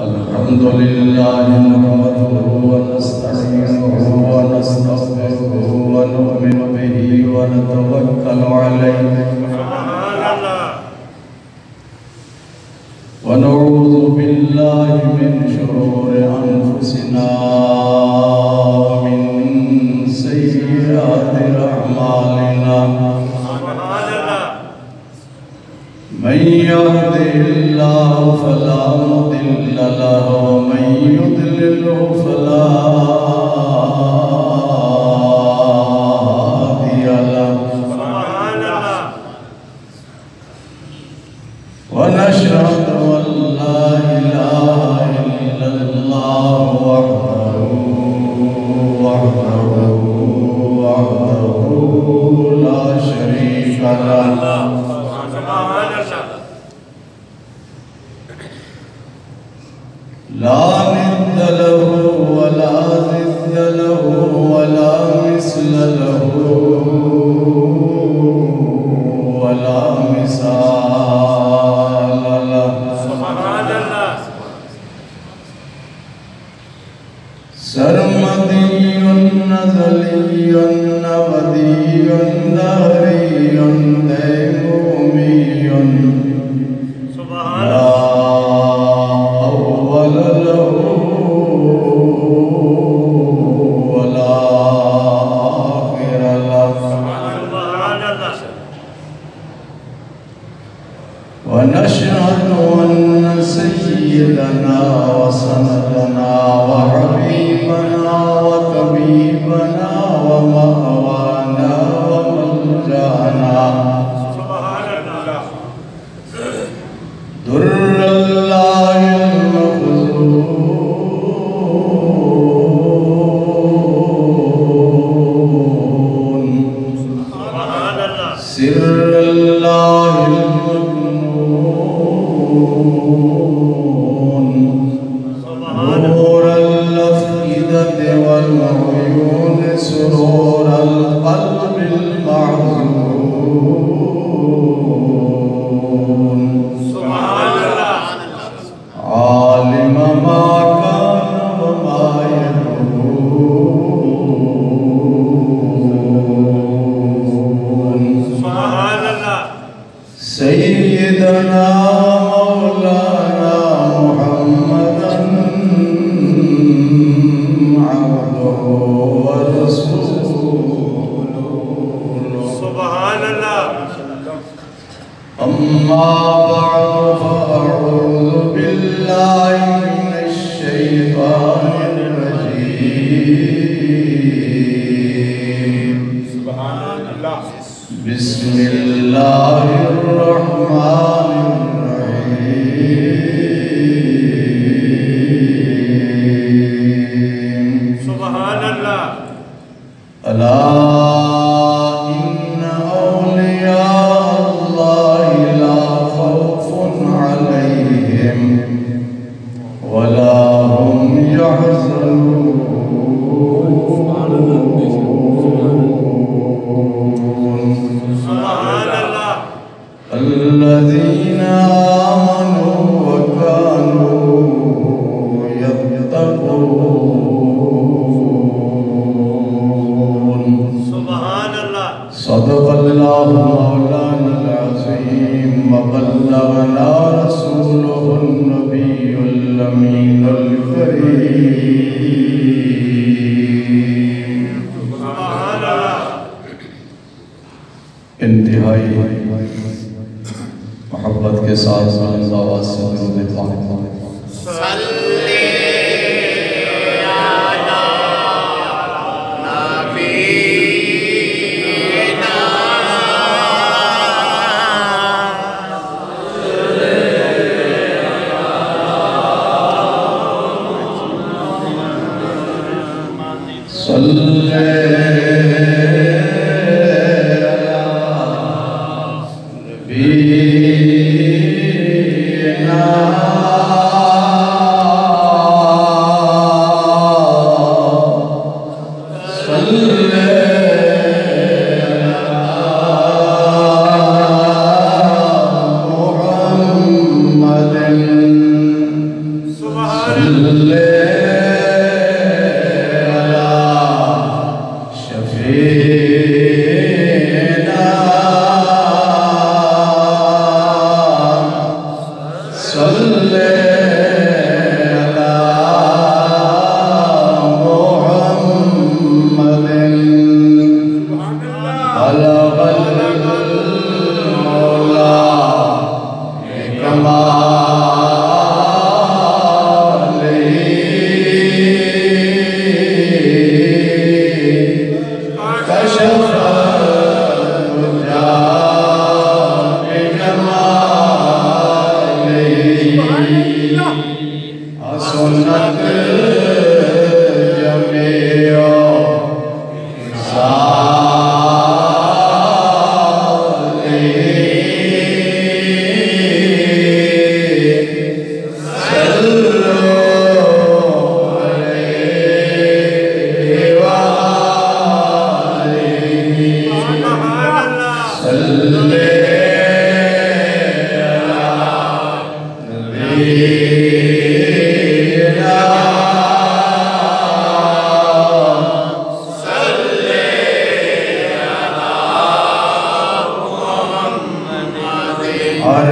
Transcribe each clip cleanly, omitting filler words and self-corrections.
الحمد لله نحمده ونستعينه ونستغفره ونؤمن به ونتوكل عليه ونعوذ بالله من شرور أنفسنا ومن سيئات أعمالنا من يهده الله فلا مضل له ومن يضلله فلا هادي له ونشهد أن لا إله إلا الله وحده لا شريك له لا ند له ولا ضد له ولا مثل له ولا مثال له سرمدي نزلي أبدي دهري ديمومي لا أول له ولا آخر له ونشهد أن سيدنا وسندنا وحبيبنا وطبيبنا ومأوانا وملجأنا در الله المخزون سر الله المكنون نور الأفئدة والعيون سرور القلب المعزون عالم ما كان وما يكون سيدنا مولانا محمدا عبده ورسوله سبحان الله أما بعد فأعوذ بالله من الشيطان الرجيم سبحان الله بسم الله الرحمن الرحيم سبحان الله ألا إن أولياء الله لا خوف عليهم ولا هم يحزنون الذين آمنوا وكانوا يتقون سبحان الله صدق الله مولانا العظيم وبلغنا رسوله النبي الأمين الكريم سبحان الله انتہائی محبت کے ساتھ بلند آواز سے درود پاک صلی علی نبینا صلی علی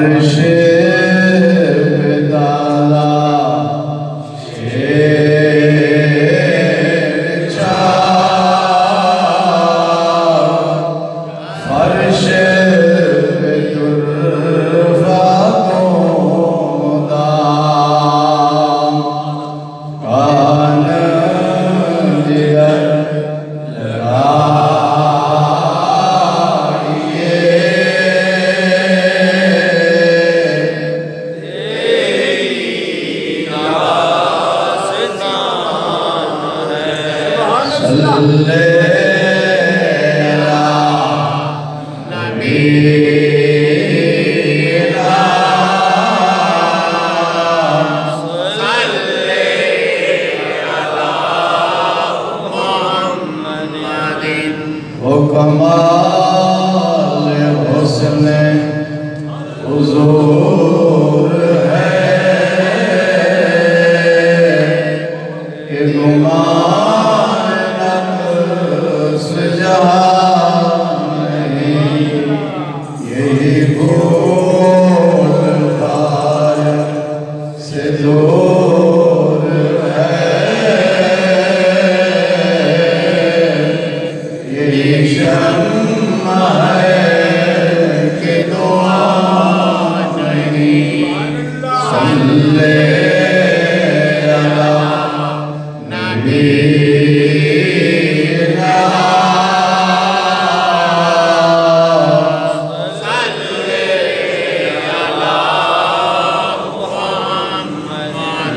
فرش بدالا شیر چار فرش بدرفاتوں دام کان دیگر وہ کمال حسن حضور ہے کہ گمان نفس جہاں نہیں یہی بھول بھال سے دور ہے یہی شمع ہے کہ دعا نہیں صلی علی نبینا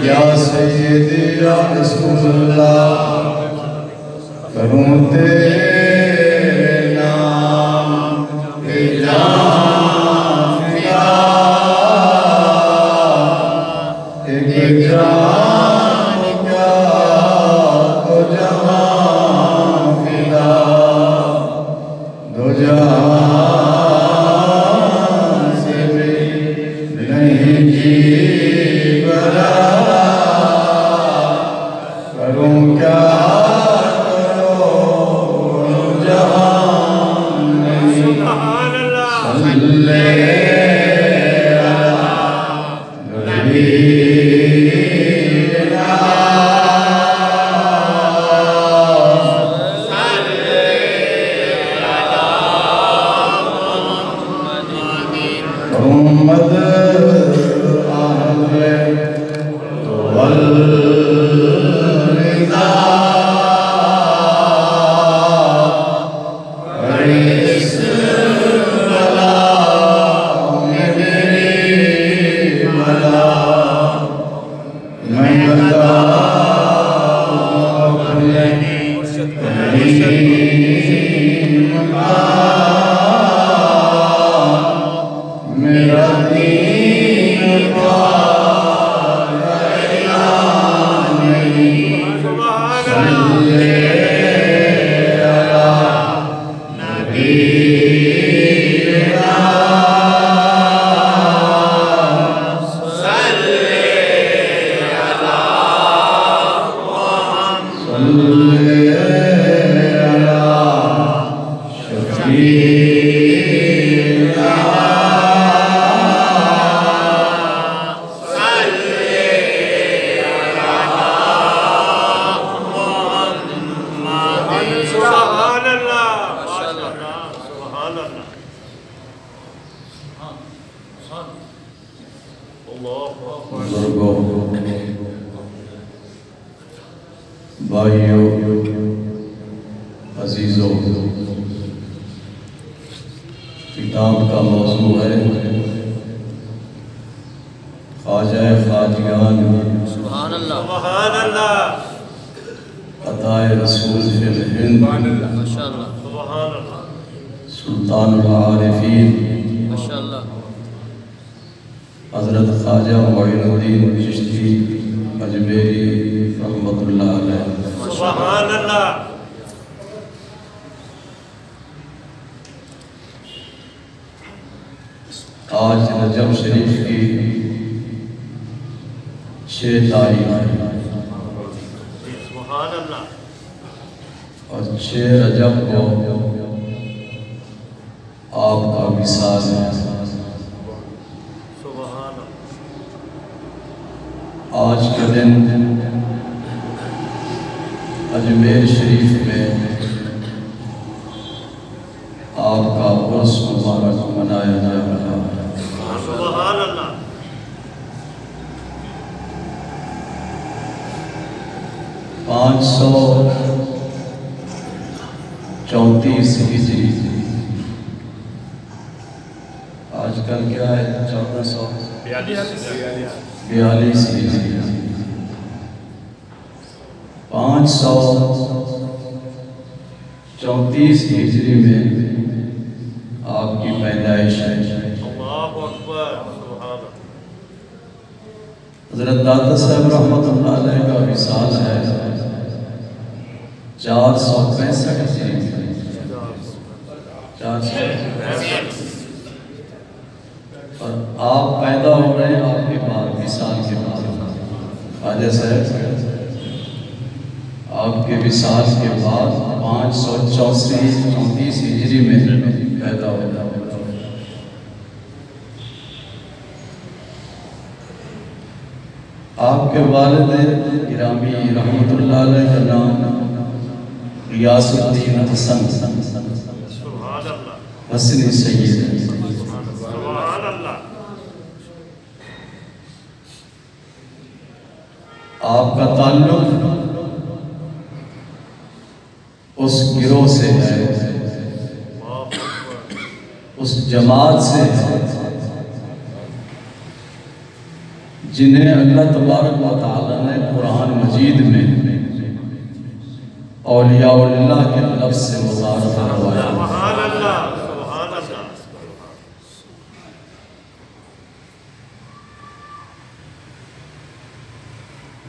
یا سیدی یا رسول اللہ کروں تیرے نام پہ جان فدا ایک جان کا دو جہاں فدا دو جہاں سے بھی نہیں جی بھرا کروں کیا محمد آمد والرضا اس بلا میں میری بلا میں بتا اپنے کریم کا میرا دین پار اعلان نہیں صلی علی نبینا صلی علی محمد صلی علی شفیعنا بزرگوں بھائیوں عزیزوں کتاب کا موضوع ہے خواجہ خواجگان سبحان اللہ عطائے رسول فی الہند ماشاءاللہ سلطان العارفین ماشاءاللہ حضرت خواجہ معین الدین چشتی اجمیری رحمت اللہ علیہ سبحان اللہ آج رجب شریف کی 6 تاریخ ہے سبحان اللہ اور 6 رجب کو آپ کا وصال ہے آج کے دن اجمیر شریف میں آپ کا عرس مبارک منایا جا رہا ہے۔ سبحان اللہ۔ 534 ہجری، آج کل کیا ہے 1442 ہجری، 534 ہجری میں آپ کی پیدائش ہے۔ اللہ اکبر۔ حضرت داتا صاحب رحمت اللہ علیہ کا وصال ہے 465 ہجری میں، 465، اور آپ پیدا ہو رہے ہیں آپ کے بعد، وصال کے بعد۔ خواجہ صاحب آپ کے وصال کے بعد 534 ہجری میں پیدا ہو رہا ہے۔ آپ کے والد گرامی رحمت اللہ علیہ کا نام غیاث الدین حسن حسنی سید ہے۔ سبحان اللہ۔ آپ کا تعلق اس گروہ سے ہے، اس جماعت سے ہے جنہیں اللہ تبارک و تعالیٰ نے قرآن مجید میں اولیاء اللہ کے لفظ سے متعارف کروایا۔ سبحان اللہ۔ سبحان اللہ۔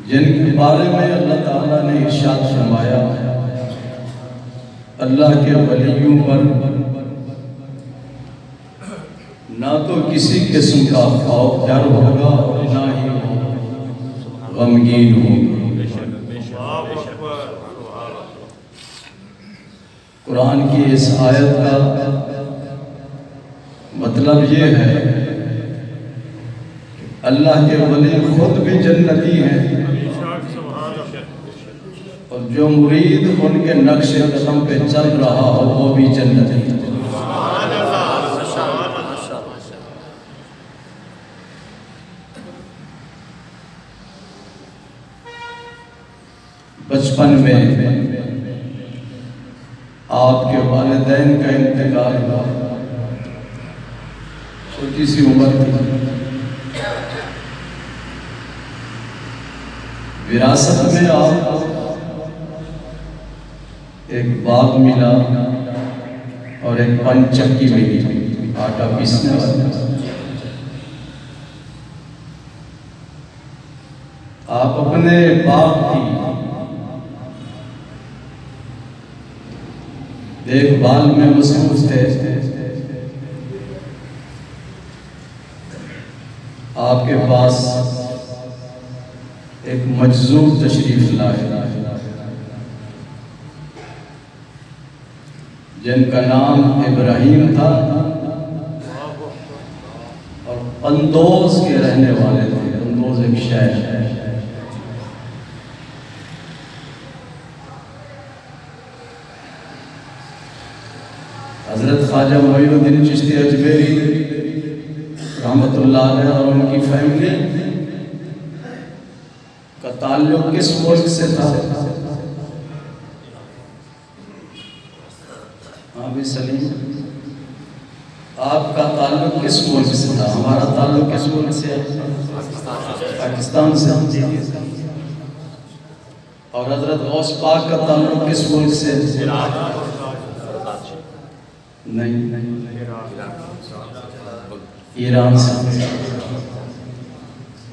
جن کے بارے میں اللہ تعالیٰ نے ارشاد فرمایا، اللہ کے ولیوں پر نہ تو کسی قسم کا خوف ڈر ہوگا اور نہ ہی غمگین ہوگا۔ قرآن کی اس آیت کا مطلب یہ ہے کہ اللہ کے ولی خود بھی جنتی ہیں، اور جو مرید ان کے نقش قدم پہ چل رہا ہو وہ بھی جنتی ہے۔ بچپن میں آپ کے والدین کا انتقال ہوا، چھوٹی سی عمر تھی، وراثت میں آپ کو ایک باغ ملا اور ایک پن چکی ملی، آٹا پیسنے والا۔ آپ اپنے باغ کی دیکھ بھال میں مصروف تھے۔ آپ کے پاس ایک مجذوب تشریف لائے جن کا نام ابراہیم تھا اور اندوز کے رہنے والے تھے۔ اندوز ایک شہر ہے۔ حضرت خواجہ معین الدین چشتی اجمیری رحمت اللہ علیہ اور ان کی فیملی کا تعلق کس ملک سے تھا؟ بھی سلیم، آپ کا تعلق کس ملک سے تھا؟ ہمارا تعلق کس ملک سے ہے؟ پاکستان سے۔ اور حضرت غوث پاک کا تعلق کس ملک سے؟ نہیں، ایران سے۔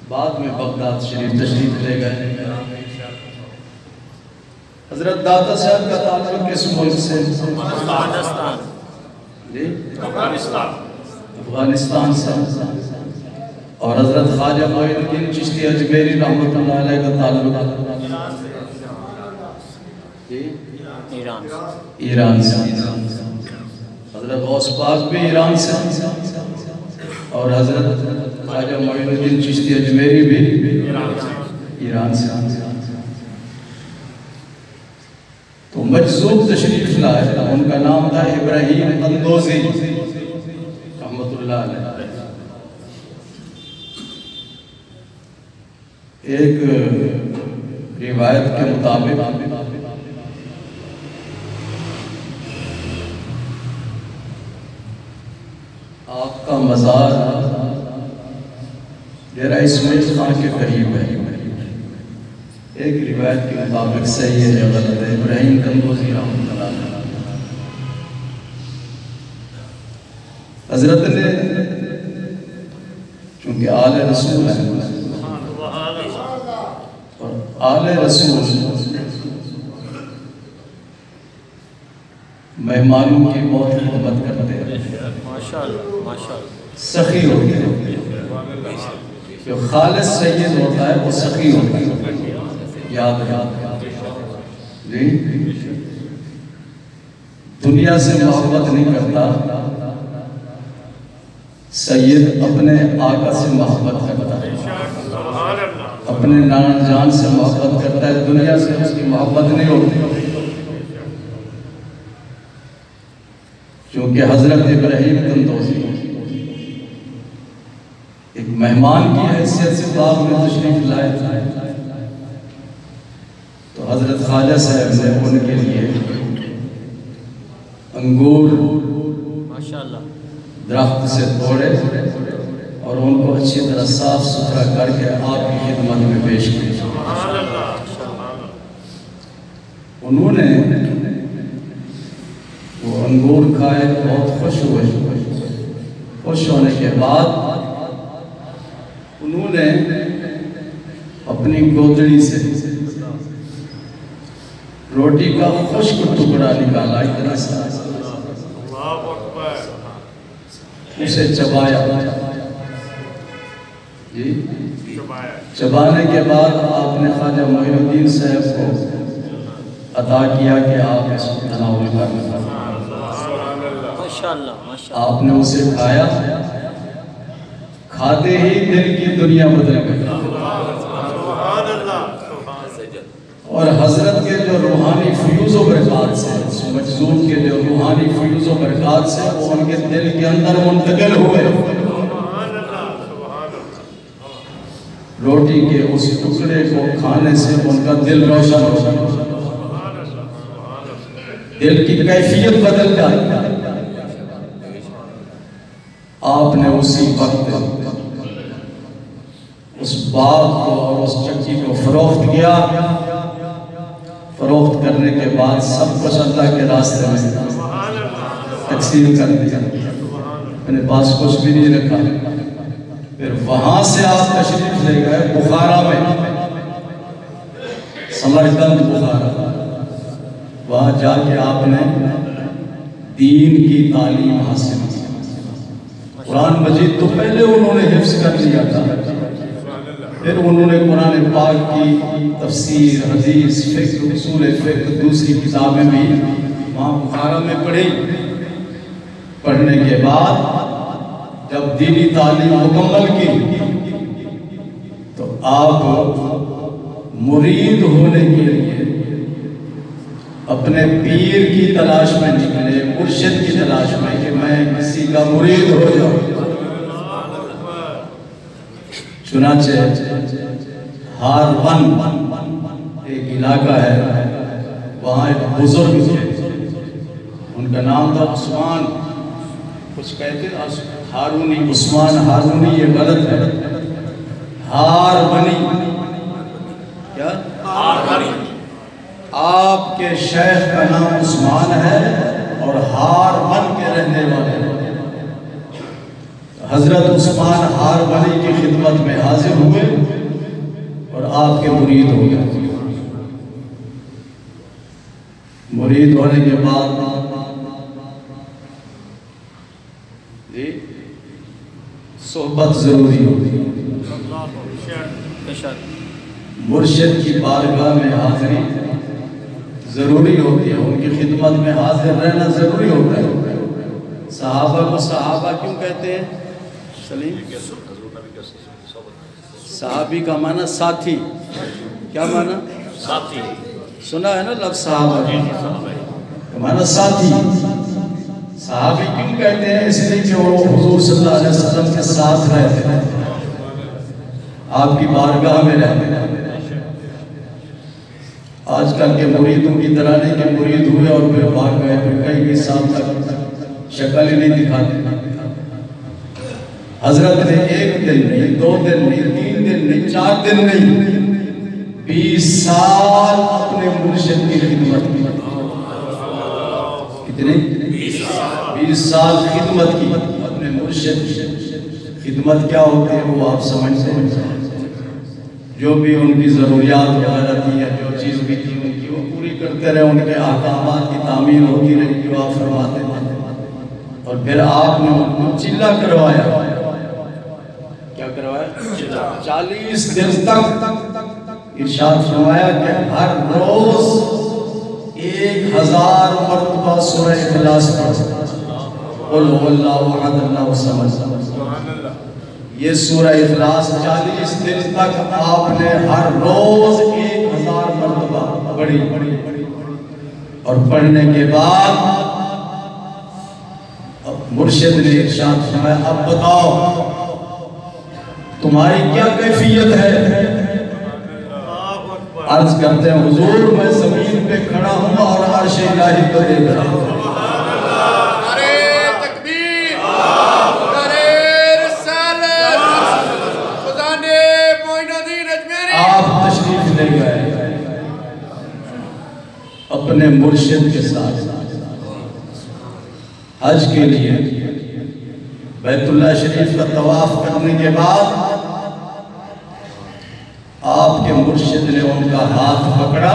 بعد میں بغداد شریف تشریف لے گئے۔ حضرت داتا صاحب کا تعلق کس ملک سے؟ افغانستان۔ جی؟ افغانستان سے۔ اور حضرت خواجہ معین الدین چشتی اجمیری رحمت اللہ علیہ کا تعلق ایران سے۔ حضرت غوث پاک بھی ایران سے، اور حضرت خواجہ معین الدین چشتی اجمیری بھی ایران سے تو مجذوب تشریف لائے، ان کا نام تھا ابراہیم قندوزی رحمت اللہ علیہ۔ ایک روایت کے مطابق آپ کا مزار ڈیرہ اسماعیل خان کے قریب ہے۔ ایک روایت کے مطابق صحیح ہے یا غلط ہے، ابراہیم قندوزی رحمۃ اللہ علیہ۔ حضرت نے چونکہ آل رسول ہے اور آل رسول مہمانوں کی بہت خدمت کرتے ہیں، سخی ہوتے ہیں۔ جو خالص سید ہوتا ہے وہ سخی ہوتا ہے، یاد جی دنیا سے محبت نہیں کرتا، سید اپنے آقا سے محبت کرتا ہے، اپنے نان جان سے محبت کرتا ہے، دنیا سے اس کی محبت نہیں ہوتی۔ کیونکہ حضرت ابراہیم قندوزی ایک مہمان کی حیثیت سے باغ میں تشریف لائے تھے، تو حضرت خواجہ صاحب نے ان کے لیے انگور درخت سے توڑے اور ان کو اچھی طرح صاف ستھرا کر کے آپ کی خدمت میں پیش کیا۔ انہوں نے وہ انگور کھائے، بہت خوش ہوئے۔ خوش ہونے کے بعد انہوں نے اپنی گودڑی سے روٹی کا خشک ٹکڑا نکالا، اتنا سا اسے چبایا جی، چبانے کے بعد آپ نے خواجہ معین الدین صاحب کو عطا کیا کہ آپ اس کو تناول کرنا۔ آپ نے اسے کھایا، کھاتے ہی دل کی دنیا بدل گئی، اور حضرت کے جو روحانی فیوز و برکات سے، مجذوب کے جو روحانی فیوز و برکات سے وہ ان کے دل کے اندر منتقل ہوئے۔ روٹی کے اس ٹکڑے کو کھانے سے ان کا دل روشن ہو گیا، دل کی کیفیت بدل گئی۔ آپ نے اسی وقت اس باغ کو اور اس چکی کو فروخت کیا۔ فروخت کرنے کے بعد سب کچھ اللہ کے راستے میں تقسیم کر دیا، اپنے پاس کچھ بھی نہیں رکھا۔ پھر وہاں سے آپ تشریف لے گئے بخارا میں، سمرقند بخارا۔ وہاں جا کے آپ نے دین کی تعلیم حاصل کی۔ قرآن مجید تو پہلے انہوں نے حفظ کر لیا تھا، پھر انہوں نے قرآن پاک کی تفسیر، حدیث، فقہ، اصول فقہ، دوسری کتابیں بھی وہاں بخارا میں پڑھی۔ پڑھنے کے بعد جب دینی تعلیم مکمل کی تو آپ مرید ہونے کے لیے اپنے پیر کی تلاش میں نکلے، مرشد کی تلاش میں کہ میں کسی کا مرید ہو جاؤں۔ چنانچہ ہارون ایک علاقہ ہے، وہاں ایک بزرگ تھے، ان کا نام تھا عثمان، کچھ کہتے ہیں ہارونی، عثمان ہارونی، یہ غلط ہے، ہارونی، کیا؟ آپ کے شیخ کا نام عثمان ہے اور ہارون کے رہنے والے ہیں۔ حضرت عثمان ہارونی کی خدمت میں حاضر ہوئے اور آپ کے مرید ہو گئے۔ مرید ہونے کے بعد جی صحبت ضروری ہوتی ہے، مرشد کی بارگاہ میں حاضری ضروری ہوتی ہے، ان کی خدمت میں حاضر رہنا ضروری ہوتا ہے۔ صحابہ کو صحابہ کیوں کہتے ہیں؟ سلیم صحابی کا معنی ساتھی، کیا معنی؟ ساتھی، سنا ہے نا لفظ صحابہ کا معنی ساتھی۔ صحابی کیوں کہتے ہیں؟ اس لیے کہ وہ حضور صلی اللہ علیہ وسلم کے ساتھ رہتے ہیں، آپ کی بارگاہ میں رہتے ہیں۔ آج کل کے مریدوں کی طرح نہیں کہ مرید ہوئے اور پھر بھاگ گئے، پھر کئی سال تک شکل ہی نہیں دکھاتے۔ حضرت نے ایک دن نہیں، 2 دن نہیں، 3 دن نہیں، 4 دن نہیں، 20 سال اپنے مرشد کی خدمت کی۔ کتنے؟ 20 سال خدمت کی اپنے مرشد کی۔ خدمت کیا ہوتی ہے وہ آپ سمجھتے ہیں؟ جو بھی ان کی ضروریات وغیرہ تھی یا جو چیز بھی تھی ان کی وہ پوری کرتے رہے، ان کے احکامات کی تعمیل ہوتی رہی جو آپ فرماتے تھے، اور پھر آپ نے ان کو چلہ کروایا۔ کیا کروایا؟ 40 دن تک ارشاد فرمایا کہ ہر روز 1000 مرتبہ سورہ اخلاص پڑھو، قل هو اللہ احد اللہ الصمد۔ یہ سورہ اخلاص 40 دن تک آپ نے ہر روز 1000 مرتبہ پڑھی، اور پڑھنے کے بعد مرشد نے ارشاد فرمایا اب بتاؤ تمہاری کیا کیفیت ہے؟ عرض کرتے ہیں حضور میں زمین پہ کھڑا ہوں اور عرش الہی کو دیکھ رہا ہوں۔ اپنے مرشد کے ساتھ حج کے لیے بیت اللہ شریف کا طواف کرنے کے بعد آپ کے مرشد نے ان کا ہاتھ پکڑا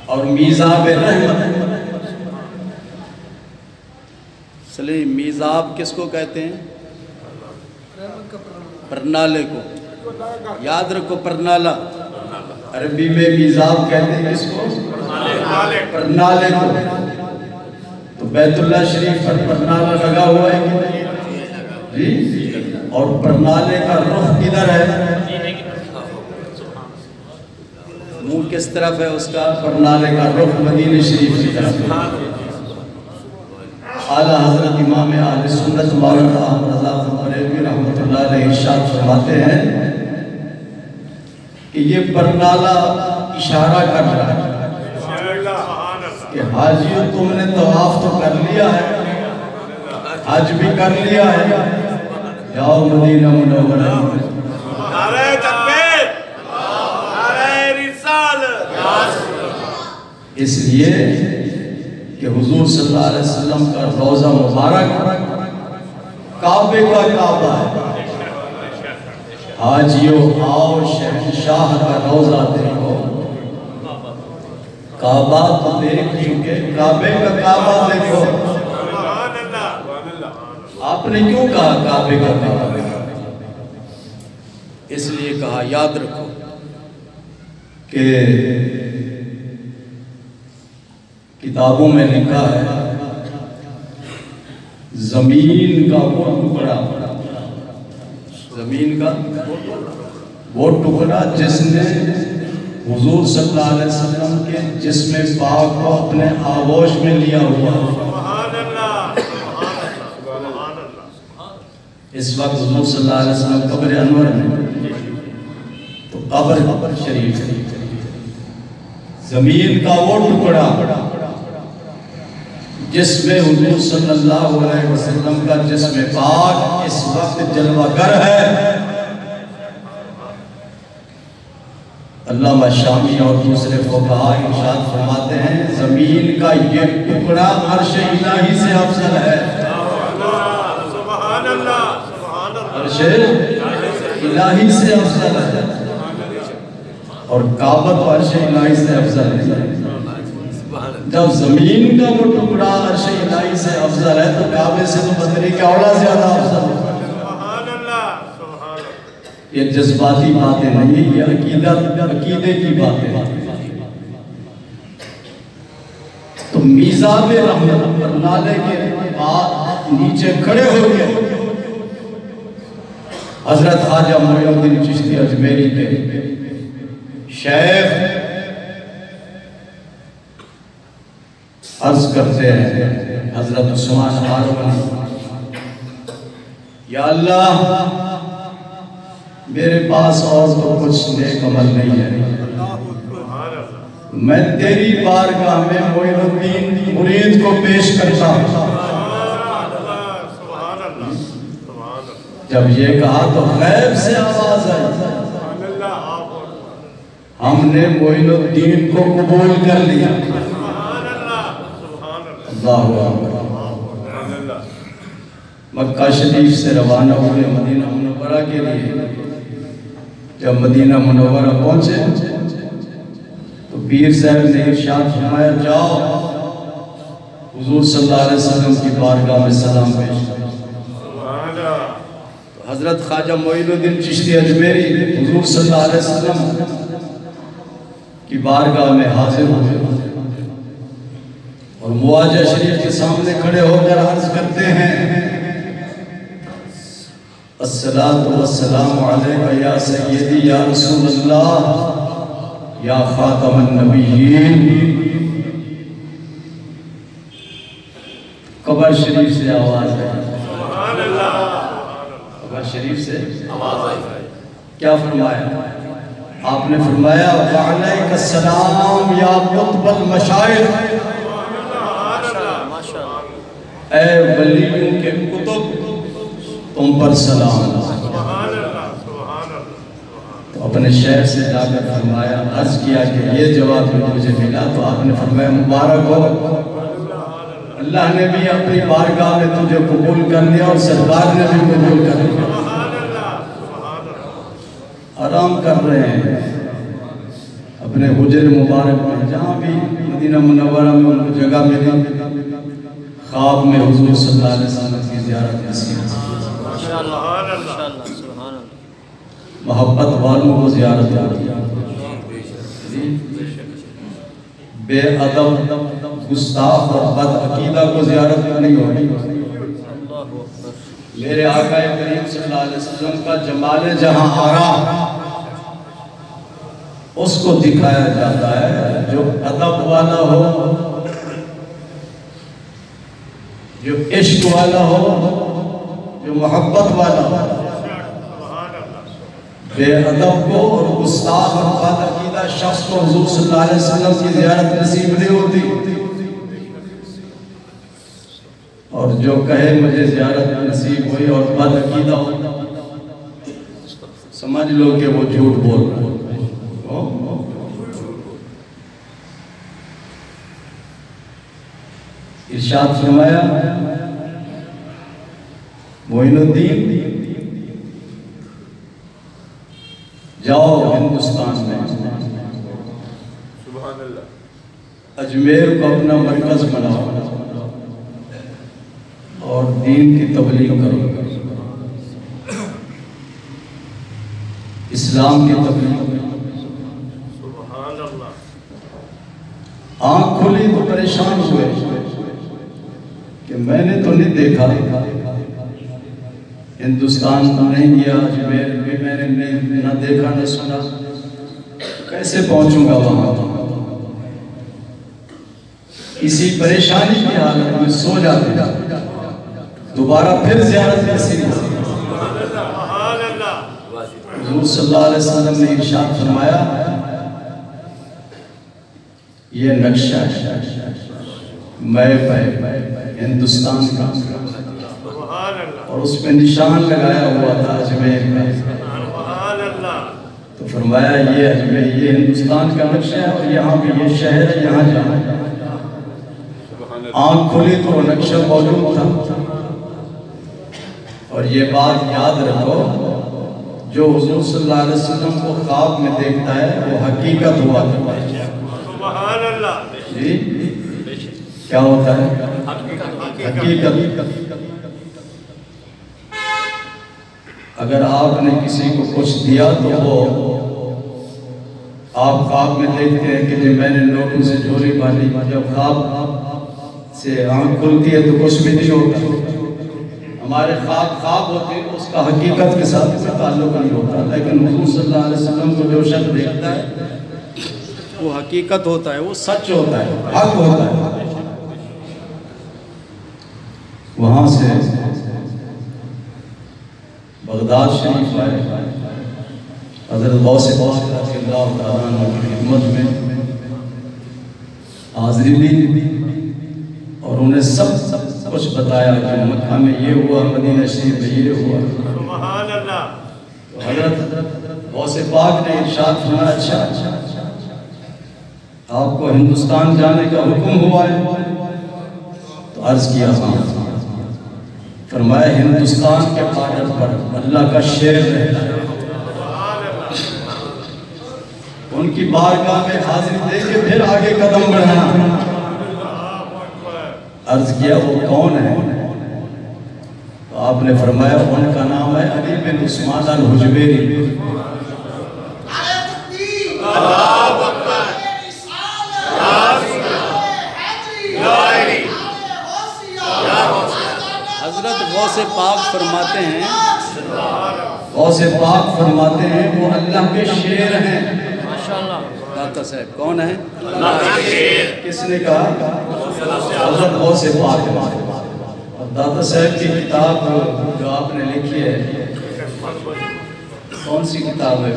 اور میزاب رحمت، سلیم میزاب کس کو کہتے ہیں؟ پرنالے کو، یاد رکھو پرنالہ عربی میں میزاب کہتے ہیں کس کو؟ پرنالے کو۔ تو بیت اللہ شریف پر پرنالہ لگا ہوا ہے جی، اور پرنالے کا رخ کدھر ہے؟ منہ کس طرف ہے اس کا؟ پرنالے کا رخ مدینہ شریف کی طرف ہے۔ اعلیٰ حضرت امام اہل سنت مولانا احمد رضا بریلوی رحمۃ اللہ علیہ ارشاد فرماتے ہیں کہ یہ پرنالہ اشارہ کر رہا ہے کہ حاجیوں تم نے طواف تو کر لیا ہے، حج بھی کر لیا ہے، جاؤ مدینہ منورہ۔ نعرہ تکبیر، نعرہ رسالت۔ اس لیے کہ حضور صلی اللہ علیہ وسلم کا روضہ مبارک کعبے کا کعبہ ہے۔ حاجیوں آؤ شہنشاہ کا روضہ دیکھو، کعبہ تو دیکھ چکے، کعبے کا کعبہ دیکھو۔ آپ نے کیوں کہا کعبے کا کعبہ؟ اس لیے کہا یاد رکھو کہ کتابوں میں لکھا ہے زمین کا وہ ٹکڑا، زمین کا وہ ٹکڑا جس نے حضور صلی اللہ علیہ وسلم کے جسم پاک کو اپنے آغوش میں لیا ہوا۔ اس وقت حضور صلی اللہ علیہ وسلم قبر انور میں، تو قبر شریف زمین کا وہ ٹکڑا جس میں حضور صلی اللہ علیہ وسلم کا جسم پاک اس وقت جلوہ گر ہے۔ علامہ شامی اور دوسرے فقہاء ارشاد فرماتے ہیں زمین کا یہ ٹکڑا عرش الہی سے افضل ہے۔ سبحان اللہ، سبحان اللہ، عرش الہی سے افضل ہے، اور کعبہ تو عرش الہی سے افضل ہے۔ جب زمین کا وہ ٹکڑا عرش الہی سے افضل ہے تو کعبے سے تو بدری کے اولا زیادہ افضل ہے۔ یہ جذباتی باتیں نہیں، یہ عقیدے کی باتیں۔ تو میزاب رحمت پرنالے کے بعد نیچے کھڑے ہو گئے حضرت خواجہ معین الدین چشتی اجمیری کے شیخ عرض کرتے ہیں حضرت عثمان ہارون، یا اللہ میرے پاس اور تو کچھ نیک عمل نہیں ہے، میں تیری بارگاہ میں معین الدین مرید کو پیش کرتا ہوں۔ جب یہ کہا تو غیب سے آواز آئی، ہم نے معین الدین کو قبول کر لیا۔ اللہ اکبر۔ مکہ شریف سے روانہ ہوئے مدینہ منورہ کے لیے۔ جب مدینہ منورہ پہنچے تو پیر صاحب نے ارشاد فرمایا، جاؤ حضور صلی اللہ علیہ وسلم کی بارگاہ میں سلام پیش کرو۔ حضرت خواجہ معین الدین چشتی اجمیری حضور صلی اللہ علیہ وسلم کی بارگاہ میں حاضر ہوئے اور مواجہ شریف کے سامنے کھڑے ہو کر عرض کرتے ہیں، الصلاۃ والسلام علیکہ یا سیدی یا رسول اللہ یا خاتم النبیین۔ قبر شریف سے آواز ہے، قبر شریف سے آواز آئی، کیا فرمایا؟ آپ نے فرمایا، وعلیک السلام یا قطب المشائخ، اے ولیوں کے قطب تم پر سلام۔ تو اپنے شہر سے جا کر فرمایا، عرض کیا کہ یہ جواب مجھے ملا، تو آپ نے فرمایا مبارک ہو، اللہ نے بھی اپنی بارگاہ میں تجھے قبول کر لیا اور سرکار نے بھی قبول کر لیا۔ آرام کر رہے ہیں اپنے حجر مبارک میں، جہاں بھی مدینہ منورہ میں ان کو جگہ ملی، خواب میں حضور صلی اللہ علیہ وسلم کی زیارت نصیب محبت والوں کو زیارت ہوتی، بے ادب گستاخ اور بد عقیدہ کو زیارت نہیں ہوتی۔ میرے آقا کریم صلی اللہ علیہ وسلم کا جمال جہاں آرا اس کو دکھایا جاتا ہے، جو ادب والا ہو، جو عشق والا ہو، جو محبت والا ہو، بے ادب کو اور گستاخ اور بد عقیدہ شخص کو حضور صلی اللہ علیہ وسلم کی زیارت نصیب نہیں ہوتی۔ اور جو کہے مجھے زیارت نصیب ہوئی اور بد عقیدہ ہو، سمجھ لو کہ وہ جھوٹ بول رہا ہے۔ ارشاد فرمایا، معین الدین جاؤ ہندوستان میں، اجمیر کو اپنا مرکز بناؤ اور دین کی تبلیغ کرو، اسلام کی تبلیغ کرو۔ آنکھ کھلی تو پریشان ہوئے کہ میں نے تو نہیں دیکھا، ہندوستان نہیں گیا، اجمیر بھی میں نے نہ دیکھا نہ سنا، کیسے پہنچوں گا وہاں؟ اسی پریشانی کی حالت میں سو جاتے ہیں، دوبارہ پھر زیارت نصیب ہوتی۔ حضور صلی اللہ علیہ وسلم نے ارشاد فرمایا، یہ نقشہ میپ ہے ہندوستان کا، اور اس پہ نشان لگایا ہوا تھا اجمیر کا۔ تو فرمایا یہ اجمیر، یہ ہندوستان کا نقشہ ہے، اور یہاں بھی یہ شہر ہے، یہاں جانا۔ آنکھ کھلی تو وہ نقشہ موجود تھا۔ اور یہ بات یاد رکھو، جو حضور صلی اللہ علیہ وسلم کو خواب میں دیکھتا ہے وہ حقیقت ہوا کرتا ہے۔ جی کیا ہوتا ہے؟ حقیقت۔ اگر آپ نے کسی کو کچھ دیا تو وہ آپ خواب میں دیکھتے ہیں کہ میں نے نوٹوں سے جھولی باندھی، جب خواب سے آنکھ کھلتی ہے تو کچھ بھی نہیں ہوتا۔ ہمارے خواب ہوتے ہیں اس کا حقیقت کے ساتھ کوئی تعلق نہیں ہوتا، لیکن حضور صلی اللہ علیہ وسلم کو جو شخص دیکھتا ہے وہ حقیقت ہوتا ہے، وہ سچ ہوتا ہے، حق ہوتا ہے۔ وہاں سے بغداد شریف آئے، حضرت غوث پاک رضی اللہ تعالیٰ عنہ کی خدمت میں حاضری دی اور انہیں سب کچھ بتایا کہ مکہ میں یہ ہوا، مدینہ شریف میں یہ ہوا۔ سبحان اللہ۔ حضرت غوث پاک نے ارشاد فرمایا، اچھا آپ کو ہندوستان جانے کا حکم ہوا ہے؟ تو عرض کیا ہاں۔ فرمایا ہندوستان کے بارڈر پر اللہ کا شیر رہتا ہے، ان کی بارگاہ میں حاضری دے کے پھر آگے قدم بڑھانا۔ عرض کیا وہ کون ہے؟ تو آپ نے فرمایا ان کا نام ہے علی بن عثمان الحجویری۔ حضرت غوث پاک فرماتے ہیں، غوث پاک فرماتے ہیں وہ اللہ کے شیر ہیں۔ ماشاءاللہ۔ داتا صاحب کون ہے؟ اللہ کے شیر۔ کس نے کہا؟ حضرت غوث پاک۔ اور داتا صاحب کی کتاب جو آپ نے لکھی ہے کون سی کتاب ہے؟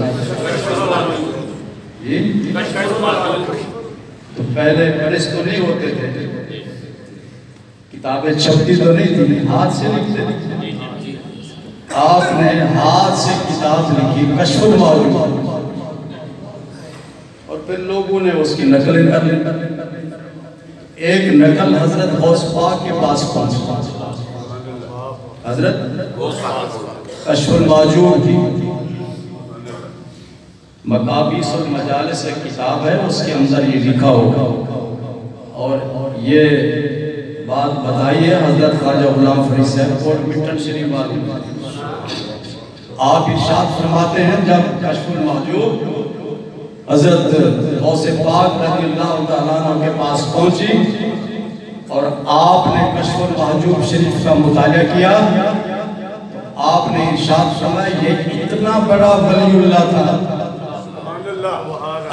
تو پہلے پریس تو نہیں ہوتے تھے، کتابیں چھپتی تو نہیں تھی، ہاتھ سے لکھتے تھے۔ آپ نے ہاتھ سے کتاب لکھی کشف المعلوم، اور پھر لوگوں نے اس کی نقلیں کر لی۔ ایک نقل حضرت غوث پاک کے پاس پہنچی، حضرت کشف المعلوم کی مقابیس المجالس ایک کتاب ہے، اس کے اندر یہ لکھا ہوگا۔ اور یہ بات بتائیے حضرت خواجہ غلام فرید صاحب کوٹ مٹن شریف والے، آپ ارشاد فرماتے ہیں جب کشف المعجوب حضرت غوث پاک رضی اللہ تعالیٰ عنہ کے پاس پہنچی اور آپ نے کشف المعجوب شریف کا مطالعہ کیا، آپ نے ارشاد فرمایا یہ اتنا بڑا ولی اللہ تھا،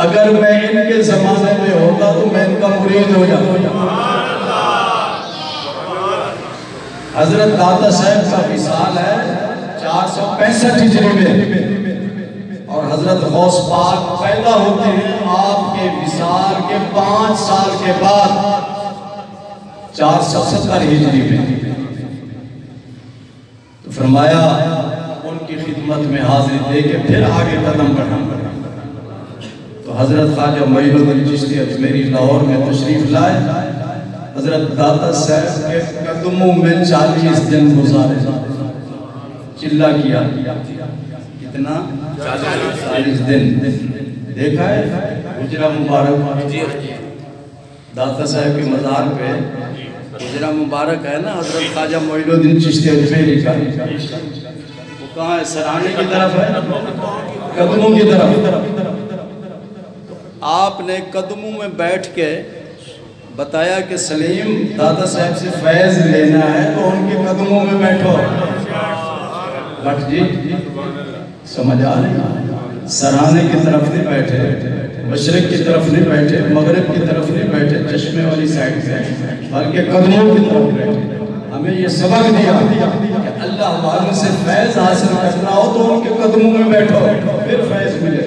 اگر میں ان کے زمانے میں ہوتا تو میں ان کا مرید ہو جاتا۔ حضرت داتا صاحب کا وصال ہے 465 ہجری میں، اور حضرت غوث پاک پیدا ہوتے ہیں آپ کے وصال کے 5 سال کے بعد 470 ہجری میں۔ تو فرمایا ان کی خدمت میں حاضری دے کے پھر آگے قدم بڑھانا۔ تو حضرت خواجہ معین الدین چشتی اجمیری لاہور میں تشریف لائے، حضرت داتا صاحب کے قدموں میں 40 دن گزارے، چلہ کیا کتنا 40 دن۔ دیکھا ہے حجرہ مبارک داتا صاحب کے مزار پہ حجرہ مبارک ہے نا حضرت خواجہ معین الدین چشتی اجمیری کا، وہ کہاں ہے؟ سرانے کی طرف ہے، قدموں کی طرف۔ آپ نے قدموں میں بیٹھ کے بتایا کہ سلیم داتا صاحب سے فیض لینا ہے تو ان کے قدموں میں بیٹھو۔ بٹ جی سمجھ آ رہے، سرانے کی طرف نہیں بیٹھے، مشرق کی طرف نہیں بیٹھے، مغرب کی طرف نہیں بیٹھے، چشمے والی سائڈ سے، بلکہ قدموں کی طرف بیٹھے۔ ہمیں یہ سبق دیا کہ اللہ والوں سے فیض حاصل کرنا ہو تو ان کے قدموں میں بیٹھو، پھر فیض ملے۔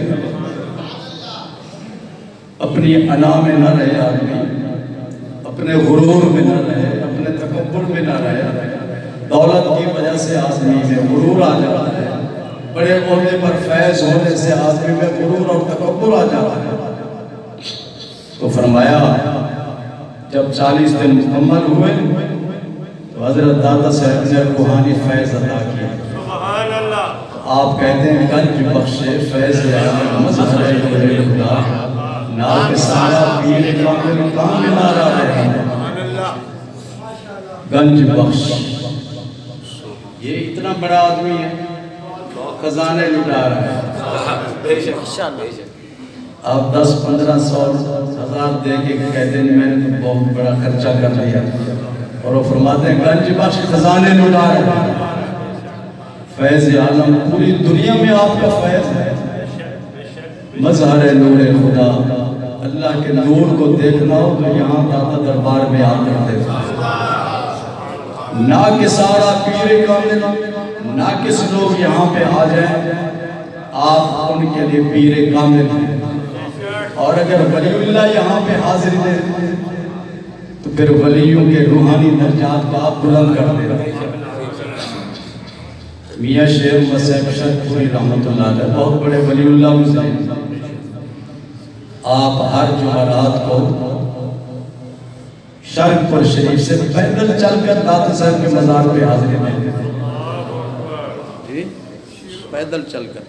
اپنی انا میں نہ رہے آدمی، اپنے غرور میں نہ رہے، اپنے تکبر میں نہ رہے۔ دولت کی وجہ سے آدمی میں غرور آ جاتا ہے، بڑے عہدے پر فیض ہونے سے آدمی میں غرور اور تکبر آ جاتا ہے۔ تو فرمایا جب 40 دن مکمل ہوئے تو حضرت داتا صاحب نے روحانی فیض عطا کیا۔ سبحان اللہ۔ آپ کہتے ہیں گنج بخشے فیض مظہر خدا، ناک سارا پیر کامل کامل نارا رہے، گنج بخش۔ یہ اتنا بڑا آدمی ہے، خزانے لٹا رہا ہے۔ آپ 10 15 100 1000 دے کے کہتے ہیں میں نے تو بہت بڑا خرچہ کر لیا، اور وہ فرماتے ہیں گنج بخش خزانے لٹا رہا ہے۔ فیض عالم پوری دنیا میں آپ کا فیض ہے، مظہر نور خدا، اللہ کے نور کو دیکھنا ہو تو یہاں داتا دربار میں آ کر دیکھنا، نہ کہ سارا پیر کامل، نہ کس لوگ یہاں پہ آ جائیں، آپ ان کے لیے پیر کامل ہیں، اور اگر ولی اللہ یہاں پہ حاضر دے تو پھر ولیوں کے روحانی درجات کو آپ بلند کر دیں۔ میاں شیر مسیح شرک پوری رحمت اللہ علیہ بہت بڑے ولی اللہ گزرے، آپ ہر جمعرات کو شرک پر شریف سے پیدل چل کر داتا صاحب کے مزار پہ حاضری دیں، پیدل چل کر،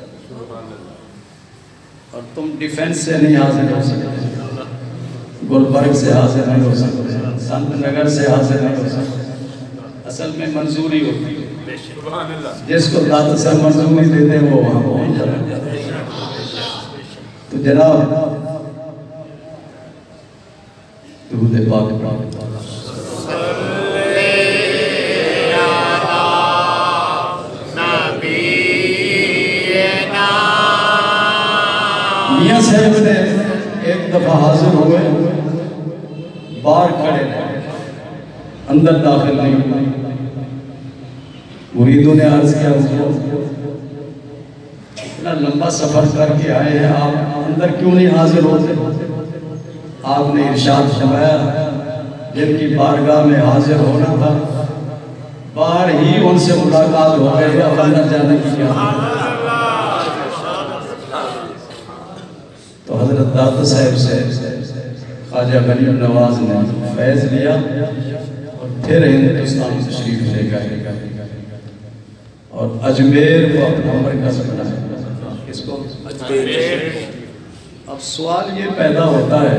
اور تم ڈیفنس سے نہیں حاضر ہو سکتے، گلبرگ سے حاضر نہیں ہو سکتے، سنت نگر سے حاضر نہیں ہو سکتے، اصل میں منظوری ہوتی ہے، جس کو داتا صاحب منظوری دیتے ہیں وہ وہاں پہنچ جاتے ہیں۔ تو جناب درود پاک پڑھیں۔ میاں صاحب نے ایک دفعہ حاضر ہوئے، باہر کھڑے رہے، اندر داخل نہیں ہوئے، مریدوں نے عرض کیا اتنا لمبا سفر کر کے آئے ہیں، آپ اندر کیوں نہیں حاضر ہوتے؟ آپ نے ارشاد فرمایا جن کی بارگاہ میں حاضر ہونا تھا باہر ہی ان سے ملاقات ہو گئی، اب اندر جانے کی کیا؟ تو حضرت داتا صاحب سے خواجہ غنی نواز نے فیض لیا اور پھر ہندوستان تشریف لے گئے اور اجمیر کو اپنا مرکز بنایا۔ اس کو اب سوال یہ پیدا ہوتا ہے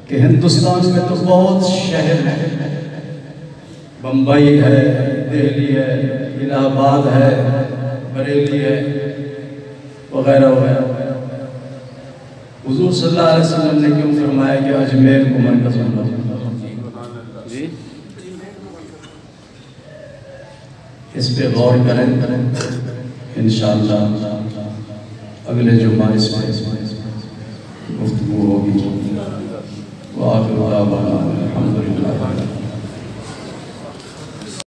کہ ہندوستان میں تو بہت شہر ہیں، بمبئی ہے، دہلی ہے، الہ آباد ہے، بریلی ہے، وغیرہ وغیرہ، حضور صلی اللہ علیہ وسلم نے کیوں فرمایا کہ اجمیر کو مرکز بناؤ؟ جی اس پہ غور کریں، انشاءاللہ اگلے جمعہ اس میں گفتگو ہوگی۔ وآخر دعوانا الحمدللہ۔